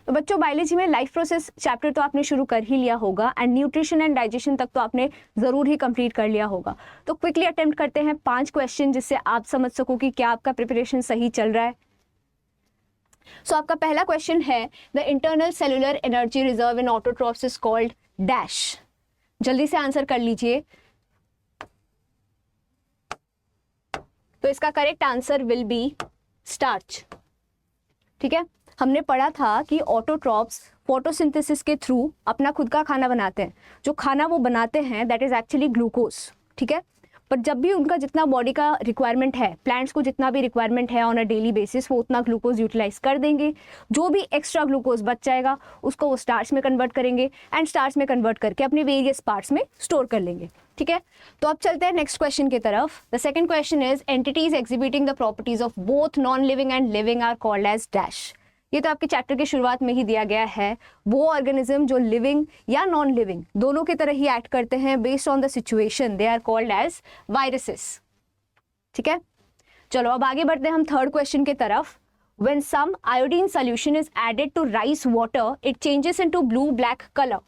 तो बच्चों बायोलॉजी में लाइफ प्रोसेस चैप्टर तो आपने शुरू कर ही लिया होगा एंड न्यूट्रिशन एंड डाइजेशन तक तो आपने ज़रूर ही कंप्लीट कर लिया होगा। तो क्विकली अटेम्प्ट करते हैं 5 क्वेश्चन जिससे आप समझ सको कि क्या आपका प्रिपरेशन सही चल रहा है। सो आपका पहला क्वेश्चन है the internal cellular energy reserve in autotrophs is called dash. जल्दी से आंसर कर लीजिए। तो इसका correct answer will be starch. ठीक है, हमने पढ़ा था कि ऑटोट्रॉफ्स फोटोसिंथेसिस के थ्रू अपना खुद का खाना बनाते हैं। जो खाना वो बनाते हैं दैट इज एक्चुअली ग्लूकोज। ठीक है, पर जब भी उनका जितना बॉडी का रिक्वायरमेंट है, प्लांट्स को जितना भी रिक्वायरमेंट है ऑन अ डेली बेसिस, वो उतना ग्लूकोज यूटिलाइज कर देंगे। जो भी एक्स्ट्रा ग्लूकोज बच जाएगा उसको वो स्टार्च में कन्वर्ट करेंगे एंड स्टार्च में कन्वर्ट करके अपने वेरियस पार्ट्स में स्टोर कर लेंगे। ठीक है, तो अब चलते हैं नेक्स्ट क्वेश्चन की तरफ। The second question is entities exhibiting the properties of both non living and living are called as dash. ये तो आपके चैप्टर की शुरुआत में ही दिया गया है। वो ऑर्गेनिज्म जो लिविंग या नॉन लिविंग दोनों की तरह ही एक्ट करते हैं based on the situation, they are called as viruses. ठीक है, चलो अब आगे बढ़ते हैं हम थर्ड क्वेश्चन की तरफ। When some iodine solution is added to rice water, it changes into blue-black color.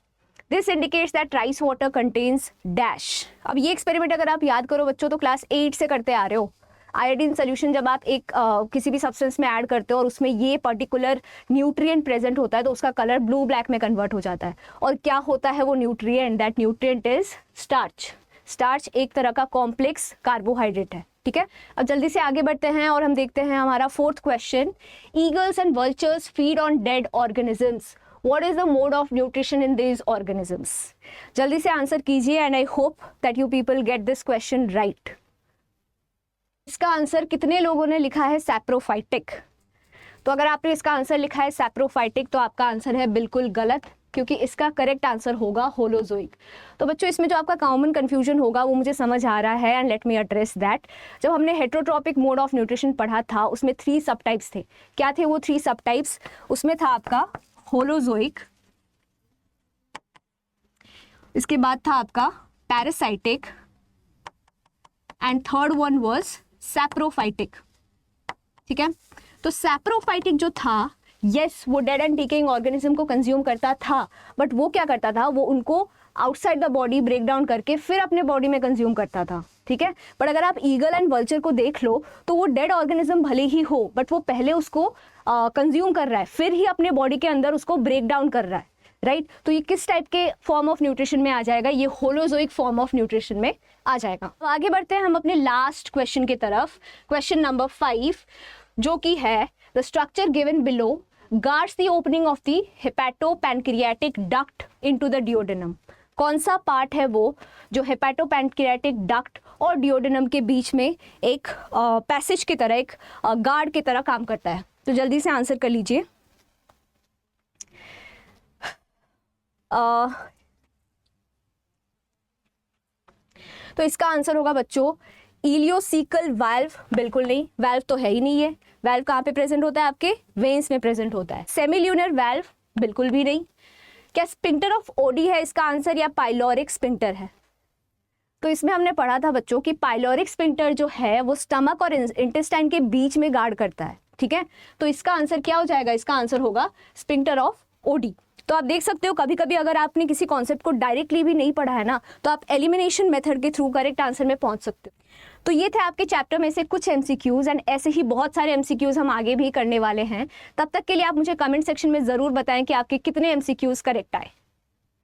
This indicates that rice water contains dash. अब ये एक्सपेरिमेंट अगर आप याद करो बच्चों तो क्लास 8 से करते आ रहे हो। आयोडीन सोल्यूशन जब आप एक किसी भी सब्सटेंस में ऐड करते हो और उसमें ये पर्टिकुलर न्यूट्रिएंट प्रेजेंट होता है तो उसका कलर ब्लू ब्लैक में कन्वर्ट हो जाता है। और क्या होता है वो nutrient? That nutrient is starch. Starch एक तरह का कॉम्प्लेक्स कार्बोहाइड्रेट है। ठीक है, अब जल्दी से आगे बढ़ते हैं और हम देखते हैं हमारा fourth question. Eagles and vultures feed on dead organisms. What is the mode of nutrition in these organisms? जल्दी से आंसर कीजिए and I hope that you people get this question right. इसका आंसर कितने लोगों ने लिखा है सैप्रोफाइटिक? तो अगर आपने इसका आंसर लिखा है सैप्रोफाइटिक तो आपका आंसर है बिल्कुल गलत, क्योंकि इसका करेक्ट आंसर होगा होलोजोइक। तो बच्चों इसमें जो आपका कॉमन कंफ्यूजन होगा वो मुझे समझ आ रहा है and let me address that. जब हमने हेटेरोट्रॉपिक मोड ऑफ न्यूट्रिशन पढ़ा था उसमें 3 सब टाइप्स थे। क्या थे वो 3 सब टाइप्स? उसमें था आपका होलोजोइक, इसके बाद था आपका parasitic and third one was saprophytic. ठीक है, तो सैप्रोफाइटिक जो था यस वो डेड एंड डिकेइंग ऑर्गेनिज्म को कंज्यूम करता था, बट वो क्या करता था, वो उनको outside the body break down करके फिर अपने बॉडी में कंज्यूम करता था। ठीक है, बट अगर आप ईगल एंड वल्चर को देख लो तो वो डेड ऑर्गेनिज्म भले ही हो बट वो पहले उसको कंज्यूम कर रहा है फिर ही अपने बॉडी के अंदर उसको ब्रेक डाउन कर रहा है। राइट, तो ये किस टाइप के फॉर्म ऑफ न्यूट्रिशन में आ जाएगा? ये होलोजोइक फॉर्म ऑफ न्यूट्रिशन में आ जाएगा। तो आगे बढ़ते हैं हम अपने लास्ट क्वेश्चन की तरफ। क्वेश्चन नंबर 5 जो कि है the structure given below guards the opening of the hepatopancreatic duct into the duodenum। कौन सा पार्ट है वो जो हेपेटोपैनक्रियाटिक डक्ट और डिओडेनम के बीच में एक पैसेज की तरह, एक गार्ड की तरह काम करता है? तो जल्दी से आंसर कर लीजिए। तो इसका आंसर होगा बच्चों इलियोसिकल वाल्व। बिल्कुल नहीं, वाल्व तो है ही नहीं है। वाल्व कहाँ पे प्रेजेंट होता है? आपके वेन्स में प्रेजेंट होता है। सेमील्यूनर वाल्व बिल्कुल भी नहीं। क्या स्पिंटर ऑफ ओडी है इसका आंसर या पाइलोरिक स्पिंटर है? तो इसमें हमने पढ़ा था बच्चों कि पाइलोरिक स्पिंटर जो है वो स्टमक और इंटेस्टाइन के बीच में गार्ड करता है। ठीक है, तो इसका आंसर क्या हो जाएगा? इसका आंसर होगा स्पिंटर ऑफ ओडी। तो आप देख सकते हो कभी कभी अगर आपने किसी कॉन्सेप्ट को डायरेक्टली भी नहीं पढ़ा है ना तो आप एलिमिनेशन मेथड के थ्रू करेक्ट आंसर में पहुंच सकते हो। तो ये थे आपके चैप्टर में से कुछ एमसीक्यूज एंड ऐसे ही बहुत सारे एमसीक्यूज हम आगे भी करने वाले हैं। तब तक के लिए आप मुझे कमेंट सेक्शन में ज़रूर बताएं कि आपके कितने एमसीक्यूज करेक्ट आए।